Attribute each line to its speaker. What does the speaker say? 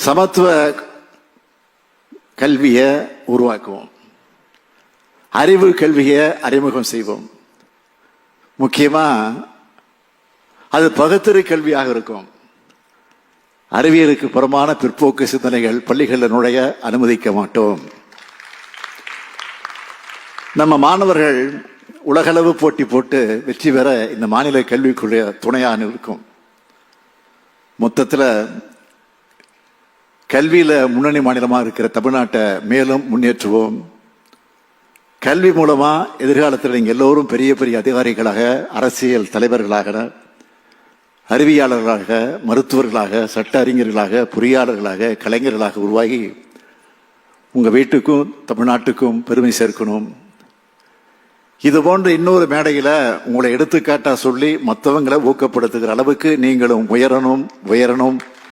Speaker 1: சமத்துவ கல்வியை உருவாக்குவோம். அறிவு கல்வியை அறிமுகம் செய்வோம். முக்கியமா அது பகுத்தறி கல்வியாக இருக்கும். அறிவியலுக்கு புறமான பிற்போக்கு சிந்தனைகள் பள்ளிகளில் நுழைய அனுமதிக்க மாட்டோம். நம்ம மாணவர்கள் உலகளவு போட்டி போட்டு வெற்றி பெற இந்த மாநில கல்விக்குரிய துணையாக இருக்கும். மொத்தத்தில் கல்வியில முன்னணி மாநிலமாக இருக்கிற தமிழ்நாட்டை மேலும் முன்னேற்றுவோம். கல்வி மூலமா எதிர்காலத்தில் நீங்க எல்லோரும் பெரிய பெரிய அதிகாரிகளாக, அரசியல் தலைவர்களாக, அறிவியலாளர்களாக, மருத்துவர்களாக, சட்ட அறிஞர்களாக, பொறியாளர்களாக, கலைஞர்களாக உருவாகி உங்க வீட்டுக்கும் தமிழ்நாட்டுக்கும் பெருமை சேர்க்கணும். இது போன்ற இன்னொரு மேடையில உங்களை எடுத்துக்காட்டா சொல்லி மற்றவங்களை ஊக்கப்படுத்துகிற அளவுக்கு நீங்களும் உயரணும்.